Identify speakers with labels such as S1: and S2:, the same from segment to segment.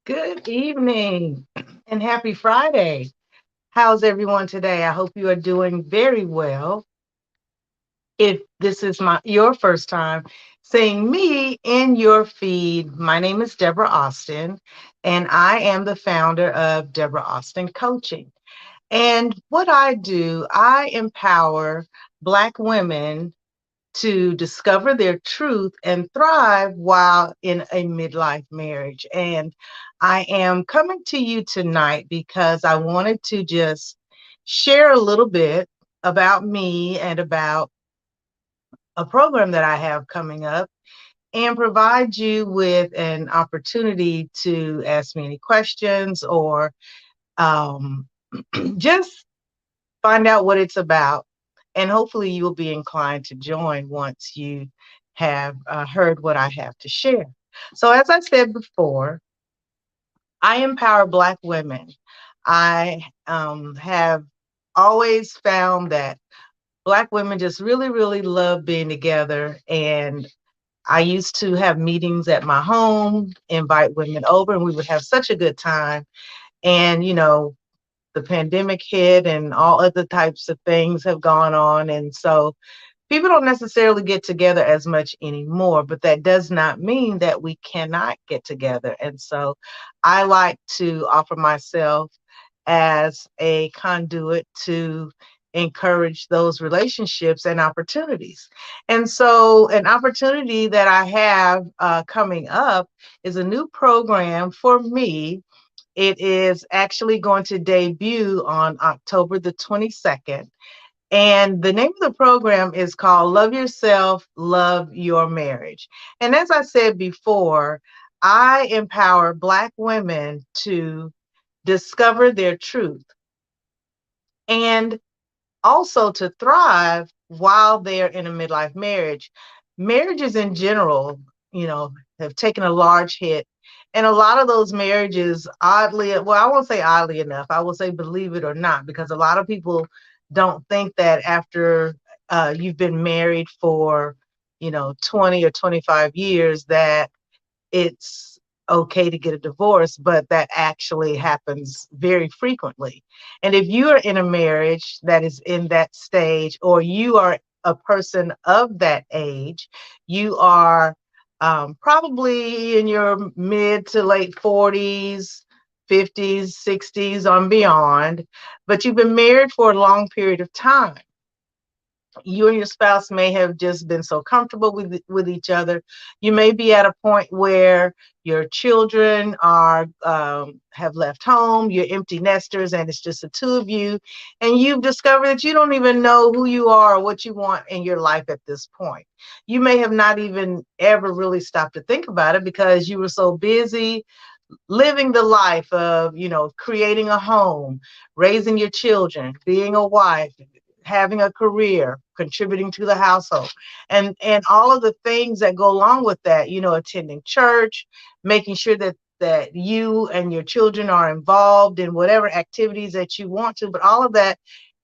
S1: Good evening and happy Friday. How's everyone today? I hope you are doing very well. If this is your first time seeing me in your feed, my name is Deborah Austin, and I am the founder of Deborah Austin Coaching. And what I do, I empower Black women to discover their truth and thrive while in a midlife marriage. And I am coming to you tonight because I wanted to just share a little bit about me and about a program that I have coming up and provide you with an opportunity to ask me any questions or um, just find out what it's about, and hopefully you will be inclined to join once you have heard what I have to share. So, as I said before, I empower Black women. I have always found that Black women just really, really love being together. And I used to have meetings at my home, invite women over, and we would have such a good time. And, the pandemic hit and all other types of things have gone on. And so people don't necessarily get together as much anymore, but that does not mean that we cannot get together. And so I like to offer myself as a conduit to encourage those relationships and opportunities. And so, an opportunity that I have coming up is a new program for me. It is actually going to debut on October the 22nd. And the name of the program is called Love Yourself, Love Your Marriage. And as I said before, I empower Black women to discover their truth and also to thrive while they're in a midlife marriage. Marriages in general, have taken a large hit. And a lot of those marriages, I won't say oddly enough, I will say believe it or not, because a lot of people don't think that after you've been married for, 20 or 25 years, that it's okay to get a divorce, but that actually happens very frequently. And if you are in a marriage that is in that stage, or you are a person of that age, you are probably in your mid to late 40s, 50s, 60s, on beyond, but you've been married for a long period of time. You and your spouse may have just been so comfortable with each other. You may be at a point where your children are have left home. You're empty nesters, and it's just the two of you. And you've discovered that you don't even know who you are or what you want in your life at this point. You may have not even ever really stopped to think about it because you were so busy living the life of, creating a home, raising your children, being a wife, having a career, contributing to the household, and all of the things that go along with that, attending church, making sure that you and your children are involved in whatever activities that you want to, but all of that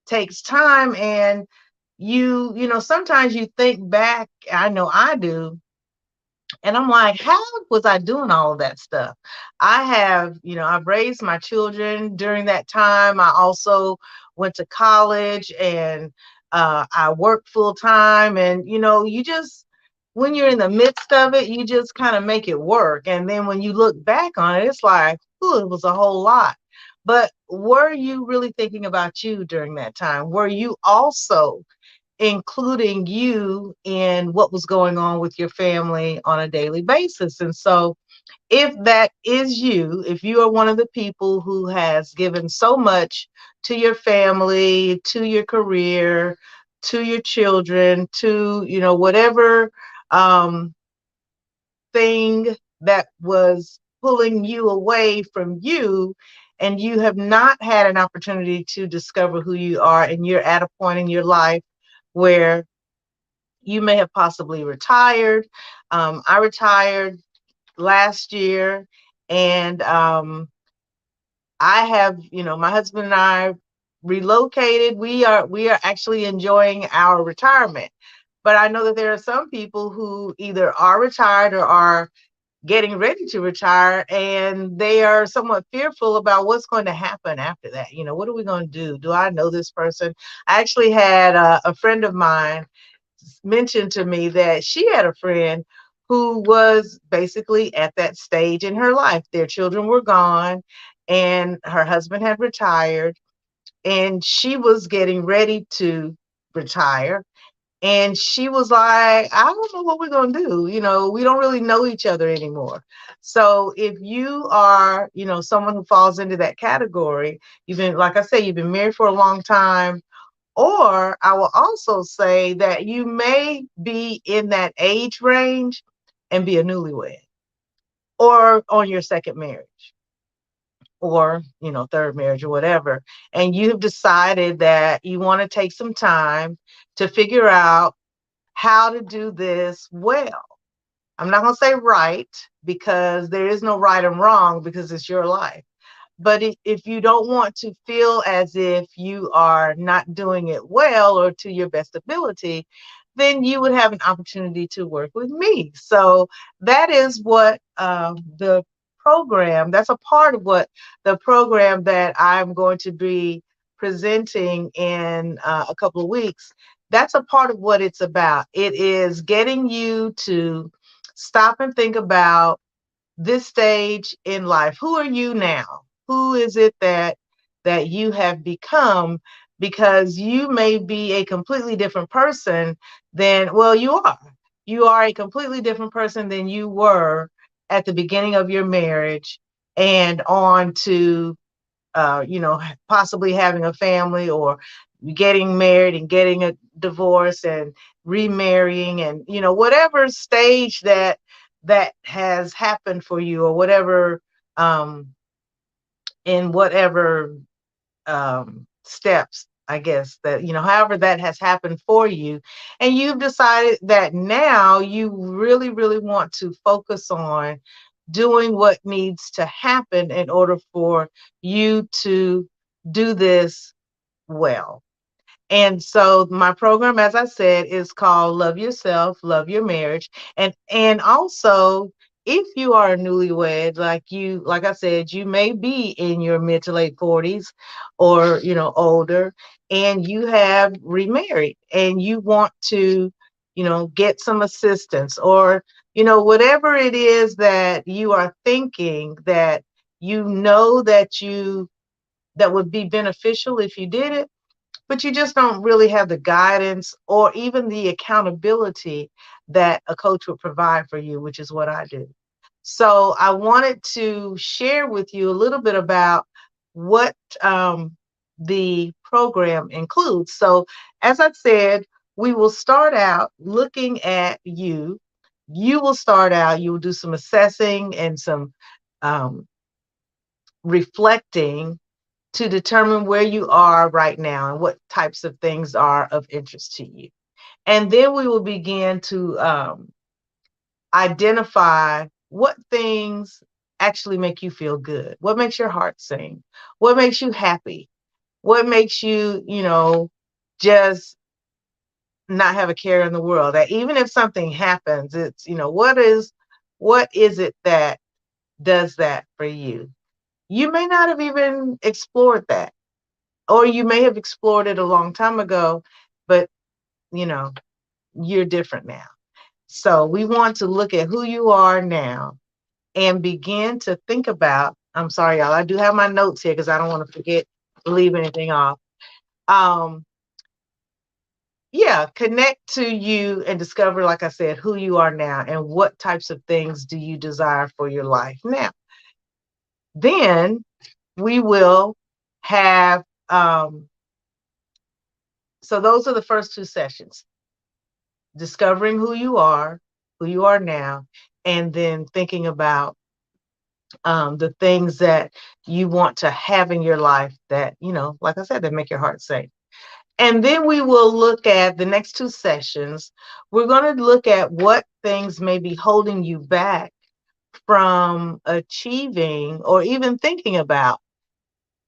S1: takes time. And sometimes you think back, I know I do, and I'm like, how was I doing all of that stuff? I've raised my children during that time. I also went to college, and I worked full time. And, when you're in the midst of it, you just kind of make it work. And then when you look back on it, it's like, ooh, it was a whole lot. But were you really thinking about you during that time? Were you also including you in what was going on with your family on a daily basis? And so, if that is you, if you are one of the people who has given so much to your family, to your career, to your children, to, whatever um, thing that was pulling you away from you, and you have not had an opportunity to discover who you are, and you're at a point in your life where you may have possibly retired. I retired last year, and I have, my husband and I relocated. We are actually enjoying our retirement. But I know that there are some people who either are retired or are getting ready to retire, and they are somewhat fearful about what's going to happen after that. What are we going to do? Do I know this person? I actually had a friend of mine mentioned to me that she had a friend who was basically at that stage in her life. Their children were gone, and her husband had retired, and she was getting ready to retire. And she was like, I don't know what we're going to do. We don't really know each other anymore. So if you are, someone who falls into that category, you've been, like I say, you've been married for a long time, or I will also say that you may be in that age range and be a newlywed or on your second marriage or, third marriage or whatever. And you've decided that you want to take some time to figure out how to do this well. I'm not going to say right, because there is no right and wrong, because it's your life. But if you don't want to feel as if you are not doing it well or to your best ability, then you would have an opportunity to work with me. So that is what the program, that's a part of what the program that I'm going to be presenting in a couple of weeks, that's a part of what it's about. It is getting you to stop and think about this stage in life. Who are you now? Who is it that you have become? Because you may be a completely different person than, well, you are. You are a completely different person than you were at the beginning of your marriage and on to possibly having a family, or getting married and getting a divorce and remarrying, and whatever stage that has happened for you, or whatever in whatever steps, I guess, that however that has happened for you, and you've decided that now you really really want to focus on doing what needs to happen in order for you to do this well. And so my program, as I said, is called Love Yourself, Love Your Marriage. And also, if you are a newlywed, like I said, you may be in your mid to late 40s or, older, and you have remarried and you want to, get some assistance, or, whatever it is that you are thinking that that would be beneficial if you did it, but you just don't really have the guidance or even the accountability that a coach would provide for you, which is what I do. So I wanted to share with you a little bit about what the program includes. So, as I said, we will start out looking at you. You will start out, you will do some assessing and some um, reflecting to determine where you are right now and what types of things are of interest to you. And then we will begin to identify what things actually make you feel good, what makes your heart sing, what makes you happy, what makes you, just not have a care in the world. That even if something happens, it's, what is it that does that for you? You may not have even explored that, or you may have explored it a long time ago, but you know, you're different now. So we want to look at who you are now and begin to think about, I'm sorry, y'all, I do have my notes here because I don't want to forget to leave anything off. Um, yeah, connect to you and discover, like I said, who you are now and what types of things do you desire for your life now. Then we will have, so those are the first two sessions: discovering who you are now, and then thinking about the things that you want to have in your life that, like I said, that make your heart sing. And then we will look at the next two sessions. We're going to look at what things may be holding you back from achieving or even thinking about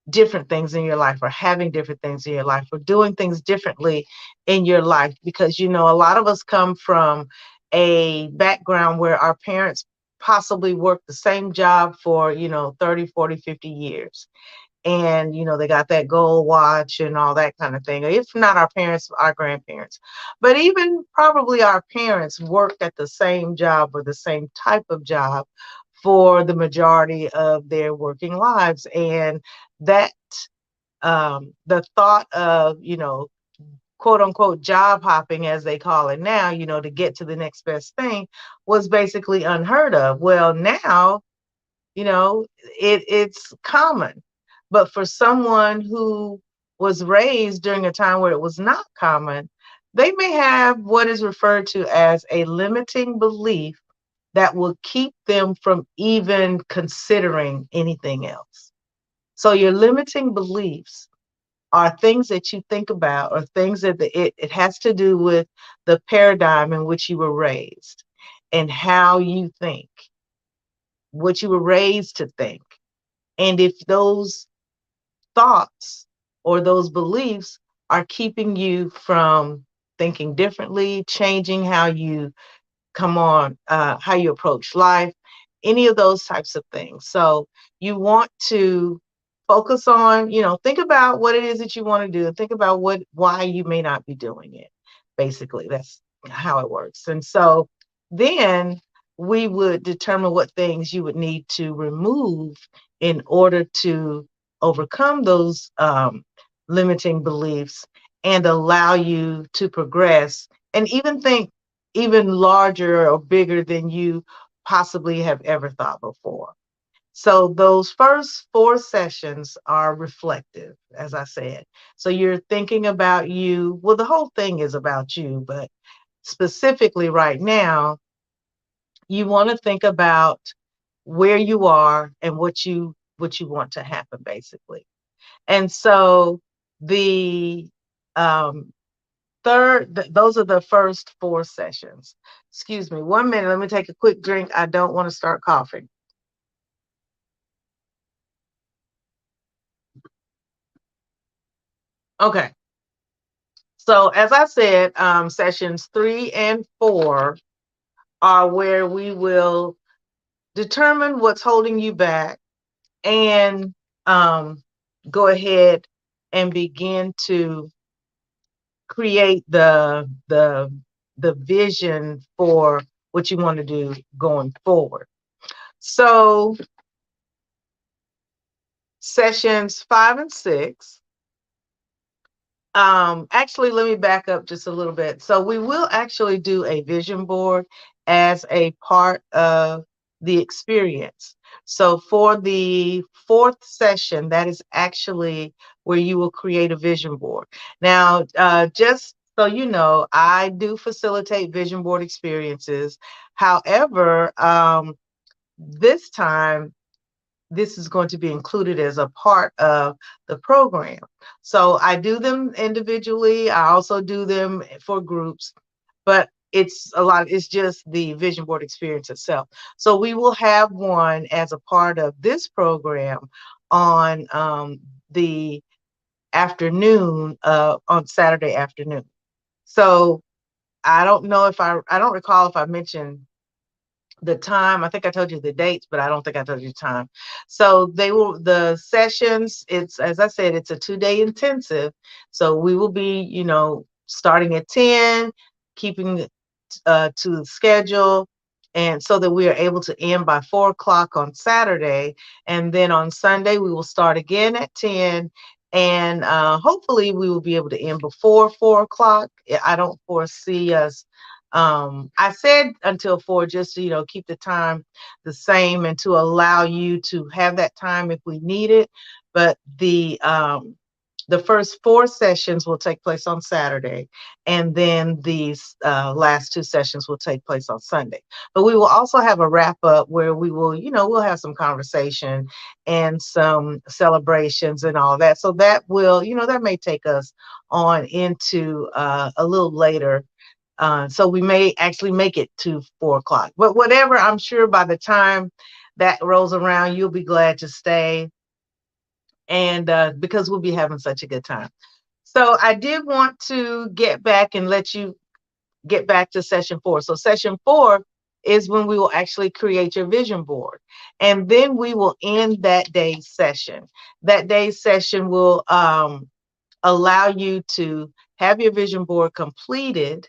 S1: different things in your life, or having different things in your life, or doing things differently in your life. Because, a lot of us come from a background where our parents possibly worked the same job for, 30, 40, 50 years. And, they got that gold watch and all that kind of thing. If not our parents, our grandparents. But even probably our parents worked at the same job or the same type of job for the majority of their working lives. And that the thought of, quote unquote job hopping, as they call it now, to get to the next best thing was basically unheard of. Well, now, it's common. But for someone who was raised during a time where it was not common, they may have what is referred to as a limiting belief that will keep them from even considering anything else. So your limiting beliefs are things that you think about, or things that it has to do with the paradigm in which you were raised and how you think, what you were raised to think. And if those thoughts or those beliefs are keeping you from thinking differently, changing how you how you approach life, any of those types of things. So you want to focus on, think about what it is that you want to do, and think about why you may not be doing it. Basically, that's how it works. And so then we would determine what things you would need to remove in order to overcome those limiting beliefs and allow you to progress and even think even larger or bigger than you possibly have ever thought before. So those first 4 sessions are reflective, as I said. So you're thinking about you. Well, the whole thing is about you, but specifically right now, you want to think about where you are and what you want to happen, basically. And so the um, those are the first 4 sessions. Excuse me, 1 minute. Let me take a quick drink. I don't want to start coughing. Okay. So as I said, sessions 3 and 4 are where we will determine what's holding you back and um, go ahead and begin to create the vision for what you want to do going forward. So sessions 5 and 6. Actually, let me back up just a little bit. So we will actually do a vision board as a part of the experience. So for the 4th session, that is actually where you will create a vision board. Now, just so you know, I do facilitate vision board experiences. However, this time this is going to be included as a part of the program. So I do them individually. I also do them for groups, but it's just the vision board experience itself. So we will have one as a part of this program on the afternoon, on Saturday afternoon. So I don't know if I don't recall if I mentioned the time. I think I told you the dates, but I don't think I told you the time. So the sessions, it's, as I said, it's a 2-day intensive. So we will be, starting at 10, keeping to the schedule, and so that we are able to end by 4 o'clock on Saturday. And then on Sunday, we will start again at 10. And hopefully we will be able to end before 4 o'clock. I don't foresee us. I said until 4, just to, keep the time the same and to allow you to have that time if we need it. But the first 4 sessions will take place on Saturday, and then these last 2 sessions will take place on Sunday. But we will also have a wrap up where we will, we'll have some conversation and some celebrations and all that. So that will, that may take us on into a little later. So we may actually make it to 4 o'clock. But whatever, I'm sure by the time that rolls around, you'll be glad to stay, and because we'll be having such a good time. So I did want to get back and let you get back to session 4. So session 4 is when we will actually create your vision board. And then we will end that day's session. That day's session will allow you to have your vision board completed,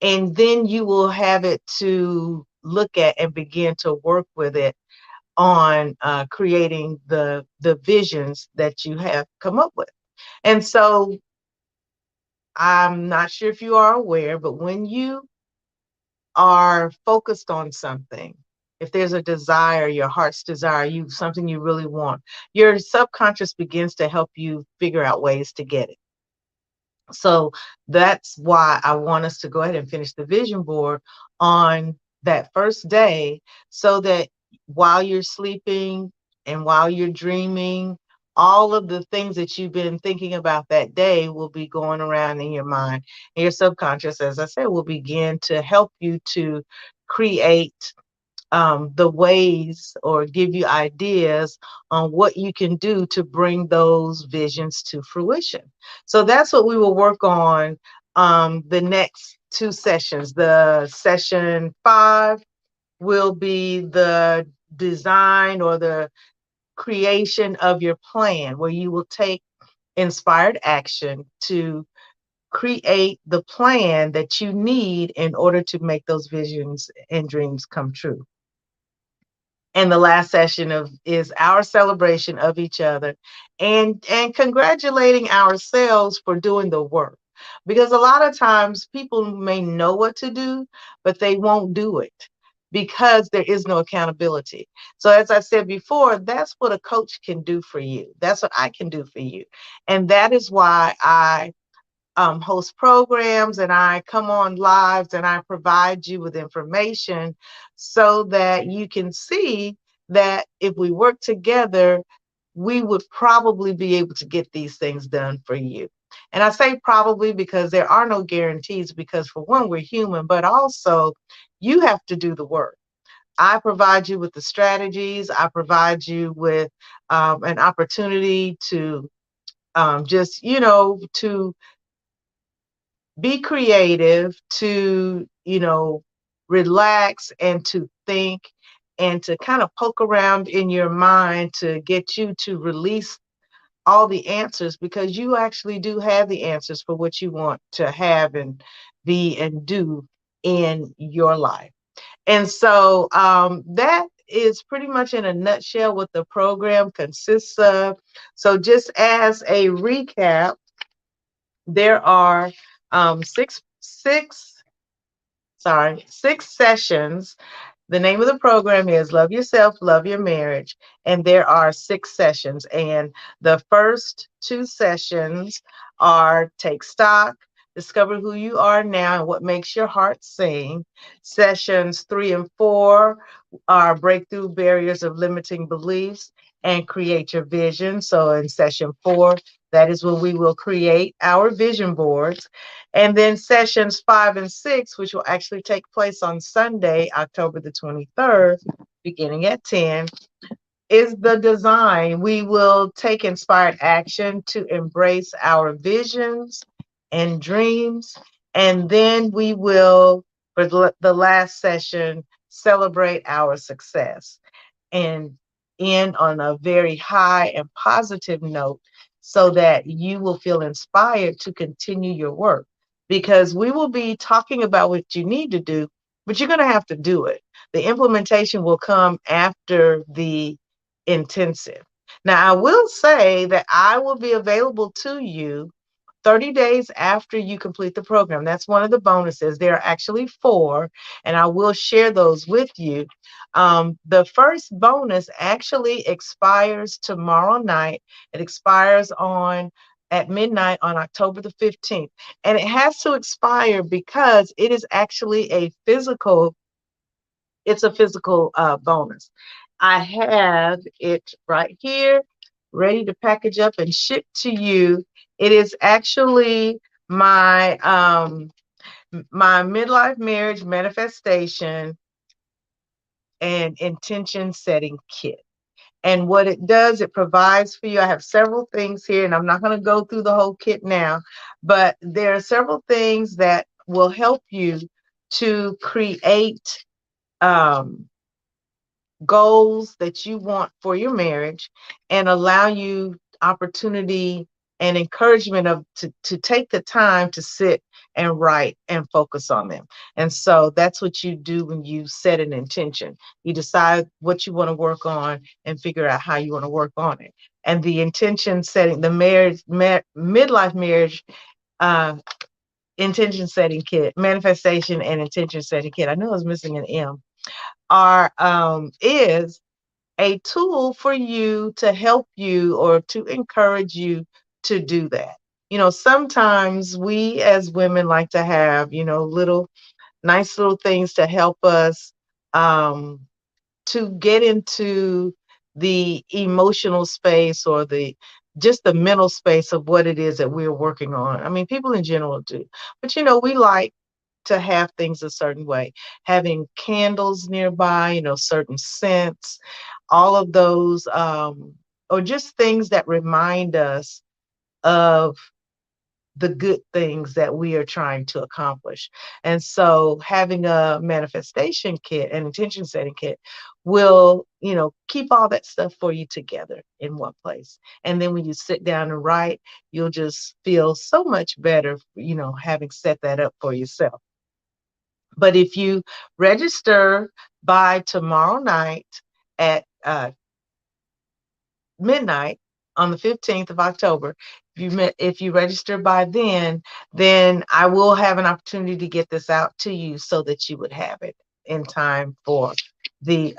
S1: and then you will have it to look at and begin to work with it on creating the visions that you have come up with. And so I'm not sure if you are aware, but when you are focused on something, if there's a desire, your heart's desire, you something you really want, your subconscious begins to help you figure out ways to get it. So that's why I want us to go ahead and finish the vision board on that first day, so that while you're sleeping and while you're dreaming, all of the things that you've been thinking about that day will be going around in your mind. And your subconscious, as I said, will begin to help you to create the ways, or give you ideas on what you can do to bring those visions to fruition. So that's what we will work on the next two sessions. The session 5 will be the design or the creation of your plan, where you will take inspired action to create the plan that you need in order to make those visions and dreams come true. And the last session of is our celebration of each other, and congratulating ourselves for doing the work, because a lot of times people may know what to do, but they won't do it because there is no accountability. So as I said before, that's what a coach can do for you. That's what I can do for you. And that is why I host programs, and I come on lives, and I provide you with information so that you can see that if we work together, we would probably be able to get these things done for you. And I say probably because there are no guarantees, because for one, we're human, but also you have to do the work. I provide you with the strategies. I provide you with an opportunity to just, to be creative, to, relax and to think, and to kind of poke around in your mind to get you to release all the answers, because you actually do have the answers for what you want to have and be and do in your life. And so that is pretty much in a nutshell what the program consists of. So just as a recap, there are six sessions. The name of the program is Love Yourself, Love Your Marriage, and there are six sessions. And the first two sessions are Take Stock, Discover Who You Are Now and What Makes Your Heart Sing. Sessions 3 and 4 are Breakthrough Barriers of Limiting Beliefs and Create Your Vision. So in session 4, that is where we will create our vision boards. And then sessions 5 and 6, which will actually take place on Sunday, October the 23rd, beginning at 10, is the design. We will take inspired action to embrace our visions and dreams. And then we will, for the last session, celebrate our success and end on a very high and positive note, so that you will feel inspired to continue your work. Because we will be talking about what you need to do, but you're going to have to do it. The implementation will come after the intensive. Now, I will say that I will be available to you 30 days after you complete the program. That's one of the bonuses. There are actually 4, and I will share those with you. The first bonus actually expires tomorrow night. It expires on at midnight on October the 15th. And it has to expire because it is actually it's a physical bonus. I have it right here, ready to package up and ship to you. It is actually my midlife marriage manifestation and intention setting kit. And what it does, it provides for you. I have several things here, and I'm not going to go through the whole kit now, but there are several things that will help you to create um, goals that you want for your marriage, and allow you opportunity and encouragement to take the time to sit and write and focus on them. And so that's what you do when you set an intention. You decide what you want to work on and figure out how you want to work on it. And the intention setting, the midlife marriage uh, intention setting kit, manifestation and intention setting kit. I know I was missing an M. Are is a tool for you to help you or to encourage you to do that. You know, sometimes we as women like to have, you know, little nice little things to help us um, to get into the emotional space or the just the mental space of what it is that we're working on. I mean, people in general do, but you know, we like to have things a certain way. Having candles nearby, you know, certain scents, all of those, or just things that remind us of the good things that we are trying to accomplish. And so having a manifestation kit, an intention setting kit, will, you know, keep all that stuff for you together in one place. And then when you sit down and write, you'll just feel so much better, you know, having set that up for yourself. But if you register by tomorrow night at midnight on the 15th of October, if you register by then I will have an opportunity to get this out to you so that you would have it in time for the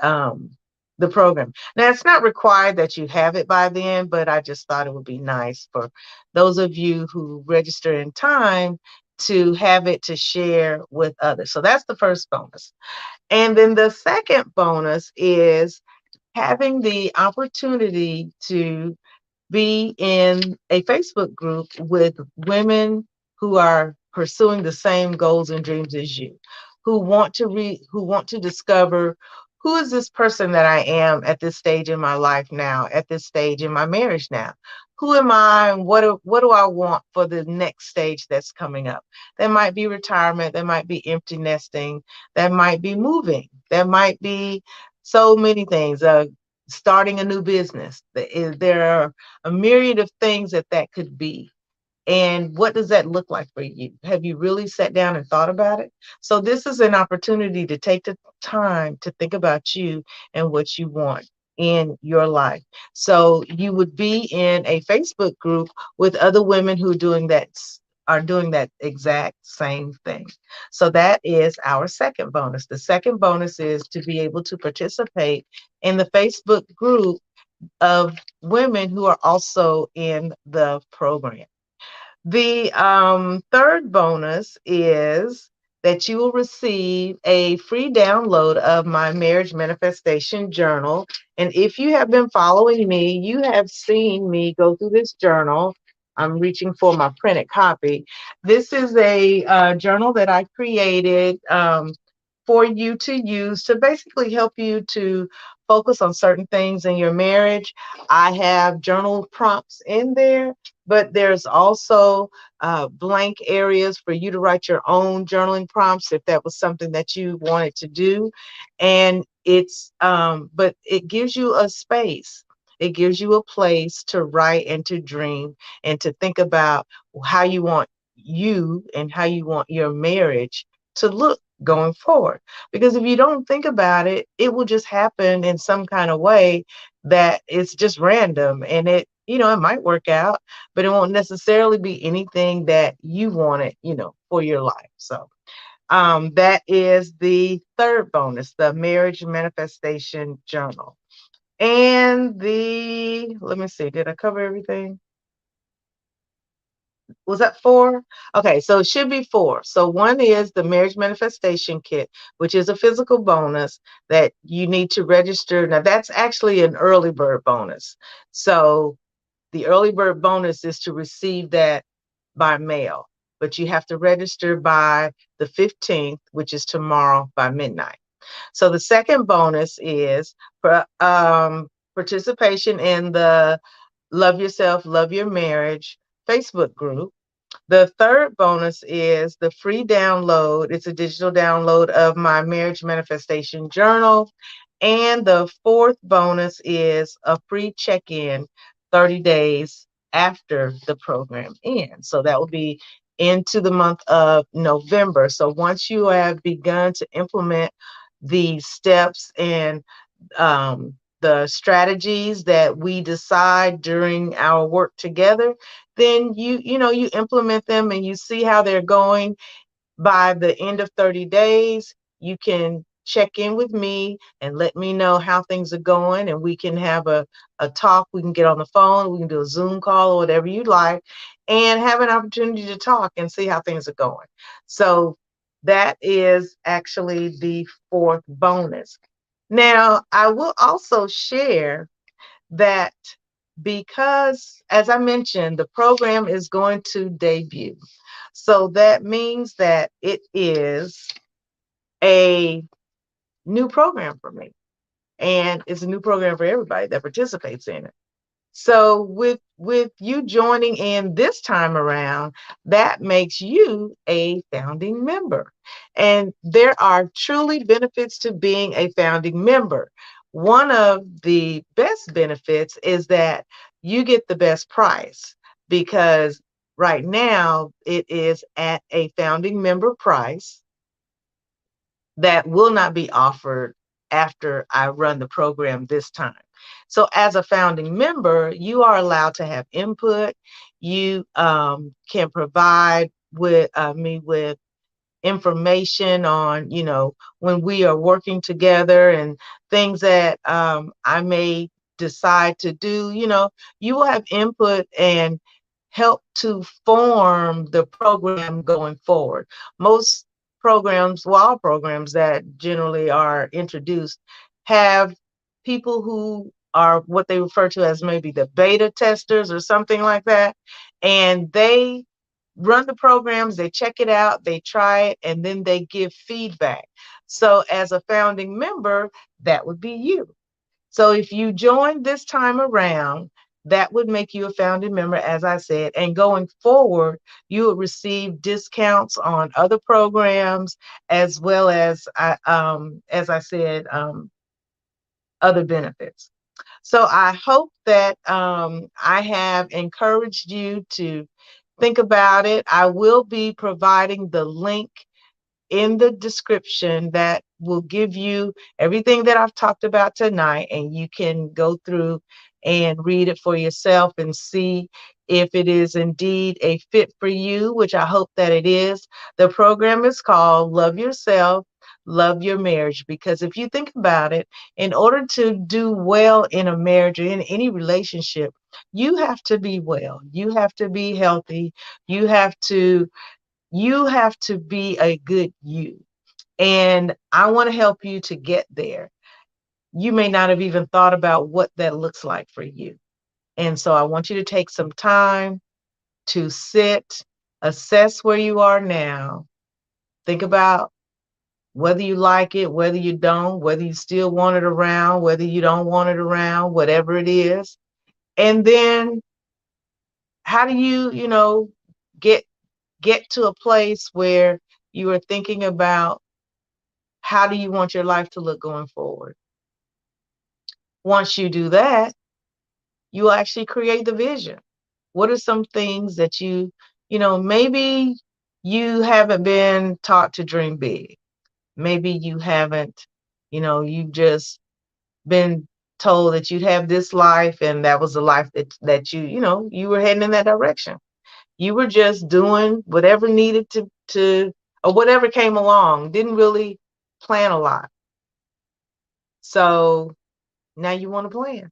S1: program. Now it's not required that you have it by then, but I just thought it would be nice for those of you who register in time to have it to share with others. So that's the first bonus. And then the second bonus is having the opportunity to be in a Facebook group with women who are pursuing the same goals and dreams as you, who want to discover who is this person that I am at this stage in my life now, at this stage in my marriage now. Who am I and what do I want for the next stage that's coming up? That might be retirement, that might be empty nesting, that might be moving, that might be so many things. Starting a new business. There are a myriad of things that that could be. And what does that look like for you? Have you really sat down and thought about it? So this is an opportunity to take the time to think about you and what you want in your life. So you would be in a Facebook group with other women who are doing that exact same thing. So that is our second bonus. The second bonus is to be able to participate in the Facebook group of women who are also in the program. The third bonus is that you will receive a free download of my marriage manifestation journal. And if you have been following me, you have seen me go through this journal. I'm reaching for my printed copy. This is a journal that I created for you to use to basically help you to focus on certain things in your marriage. I have journal prompts in there, but there's also blank areas for you to write your own journaling prompts if that was something that you wanted to do. And but it gives you a space. It gives you a place to write and to dream and to think about how you want you and how you want your marriage to look going forward. Because if you don't think about it, it will just happen in some kind of way that it's just random, and it might work out, but it won't necessarily be anything that you wanted, for your life. So that is the third bonus, the marriage manifestation journal. And let me see, did I cover everything? Was that four? Okay, so it should be four. So one is the marriage manifestation kit, which is a physical bonus that you need to register. Now that's actually an early bird bonus. So the early bird bonus is to receive that by mail, but you have to register by the 15th, which is tomorrow by midnight. So the second bonus is for participation in the Love Yourself, Love Your Marriage Facebook group. The third bonus is the free download. It's a digital download of my marriage manifestation journal. And the fourth bonus is a free check in 30 days after the program ends. So that will be into the month of November. So once you have begun to implement these steps and the strategies that we decide during our work together, then you implement them and you see how they're going. By the end of 30 days, you can check in with me and let me know how things are going, and we can have a talk. We can get on the phone, we can do a Zoom call or whatever you like, and have an opportunity to talk and see how things are going. So that is actually the fourth bonus. Now, I will also share that because, as I mentioned, the program is going to debut. So that means that it is a new program for me. And it's a new program for everybody that participates in it. So with you joining in this time around, that makes you a founding member. And there are truly benefits to being a founding member. One of the best benefits is that you get the best price because right now it is at a founding member price that will not be offered after I run the program this time. So, as a founding member, you are allowed to have input. You can provide with me with information on, when we are working together and things that I may decide to do. You will have input and help to form the program going forward. Most programs, well, all programs that generally are introduced have people who are what they refer to as maybe the beta testers or something like that. And they run the programs, they check it out, they try it, and then they give feedback. So, as a founding member, that would be you. So, if you join this time around, that would make you a founding member, as I said. And going forward, you will receive discounts on other programs, as well as I said, other benefits. So I hope that I have encouraged you to think about it. I will be providing the link in the description that will give you everything that I've talked about tonight, and you can go through and read it for yourself and see if it is indeed a fit for you, which I hope that it is. The program is called Love Yourself, Love Your Marriage, because if you think about it, in order to do well in a marriage or in any relationship, you have to be well. You have to be healthy. You have to you have to be a good you. And I want to help you to get there. You may not have even thought about what that looks like for you. And so I want you to take some time to sit, assess where you are now, think about whether you like it, whether you don't, whether you still want it around, whether you don't want it around, whatever it is. And then how do you get get to a place where you are thinking about how do you want your life to look going forward? Once you do that, you will actually create the vision. What are some things that maybe you haven't been taught to dream big. Maybe you haven't, you've just been told that you'd have this life and that was the life that you were heading in that direction. You were just doing whatever needed to or whatever came along, didn't really plan a lot. So now you want to plan.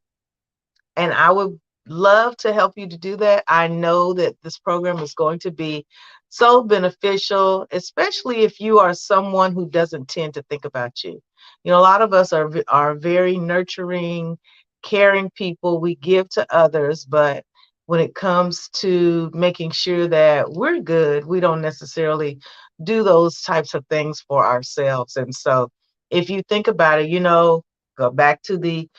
S1: And I would love to help you to do that. I know that this program is going to be so beneficial, especially if you are someone who doesn't tend to think about you. A lot of us are very nurturing, caring people. We give to others, but when it comes to making sure that we're good, we don't necessarily do those types of things for ourselves. And so if you think about it, go back to the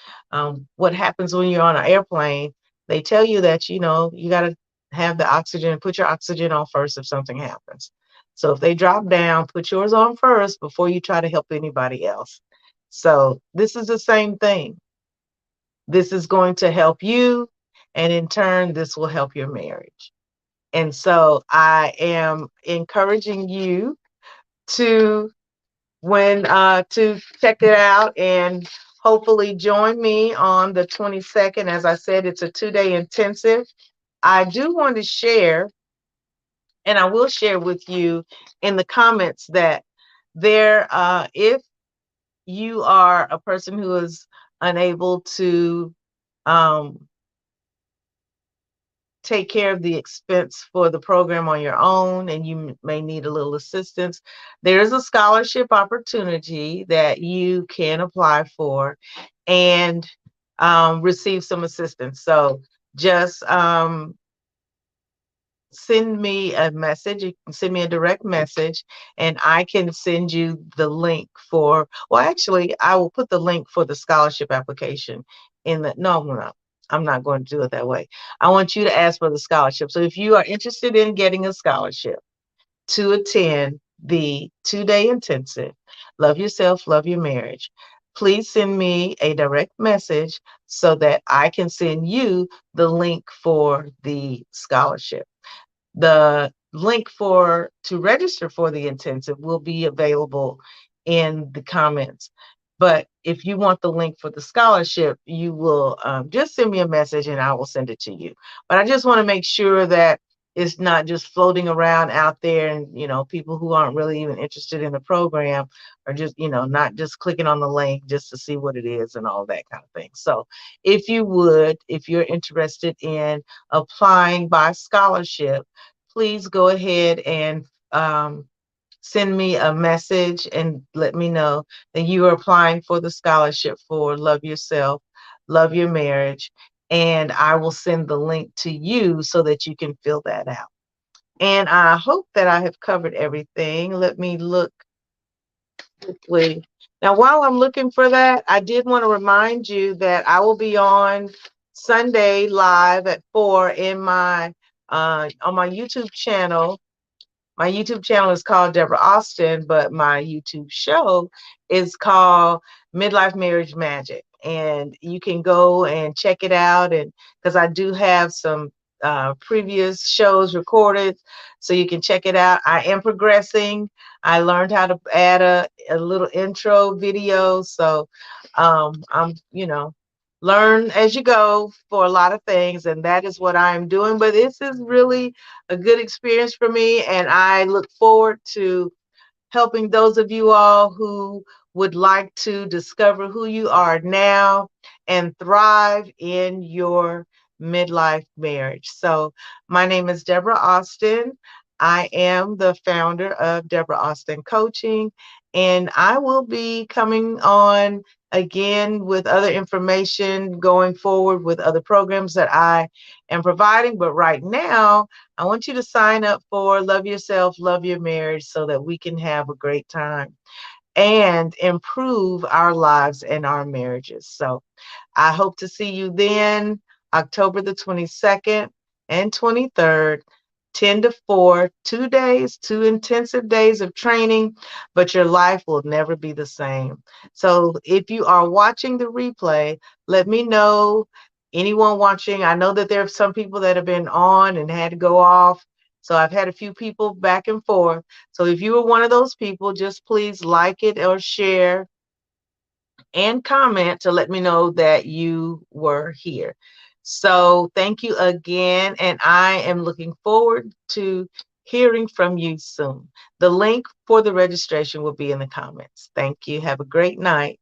S1: what happens when you're on an airplane. They tell you that you got to have the oxygen, put your oxygen on first if something happens. So if they drop down, put yours on first before you try to help anybody else. So this is the same thing. This is going to help you, and in turn, this will help your marriage. And so I am encouraging you to to check it out and hopefully join me on the 22nd. As I said, it's a 2-day intensive. I do want to share, and I will share with you in the comments that if you are a person who is unable to um, take care of the expense for the program on your own and you may need a little assistance, there's a scholarship opportunity that you can apply for and receive some assistance. So just send me a message. You can send me a direct message and I can send you the link well, actually, I will put the link for the scholarship application no, I'm not going to do it that way. I want you to ask for the scholarship. So if you are interested in getting a scholarship to attend the 2-day intensive, Love Yourself, Love Your Marriage, please send me a direct message so that I can send you the link for the scholarship. The link to register for the intensive will be available in the comments. But if you want the link for the scholarship, you will just send me a message and I will send it to you. But I just want to make sure that it's not just floating around out there and, people who aren't really even interested in the program are just, not just clicking on the link just to see what it is and all that kind of thing. So if you're interested in applying by scholarship, please go ahead and send me a message and let me know that you are applying for the scholarship for Love Yourself, Love Your Marriage, and I will send the link to you so that you can fill that out. And I hope that I have covered everything. Let me look quickly. Now, while I'm looking for that, I did want to remind you that I will be on Sunday live at 4 on my YouTube channel. My YouTube channel is called Deborah Austin, but my YouTube show is called Midlife Marriage Magic. And you can go and check it out. And because I do have some previous shows recorded, so you can check it out. I am progressing. I learned how to add a little intro video. So I'm, learn as you go for a lot of things. And that is what I'm doing. But this is really a good experience for me. And I look forward to helping those of you all who would like to discover who you are now and thrive in your midlife marriage. So, my name is Deborah Austin. I am the founder of Deborah Austin Coaching, and I will be coming on again with other information going forward with other programs that I am providing. But right now, I want you to sign up for Love Yourself, Love Your Marriage so that we can have a great time and improve our lives and our marriages. So I hope to see you then, October the 22nd and 23rd, 10 to 4, 2 days, 2 intensive days of training, but your life will never be the same. So if you are watching the replay, let me know. Anyone watching, I know that there are some people that have been on and had to go off. So I've had a few people back and forth. So if you were one of those people, just please like it or share and comment to let me know that you were here. So thank you again. And I am looking forward to hearing from you soon. The link for the registration will be in the comments. Thank you. Have a great night.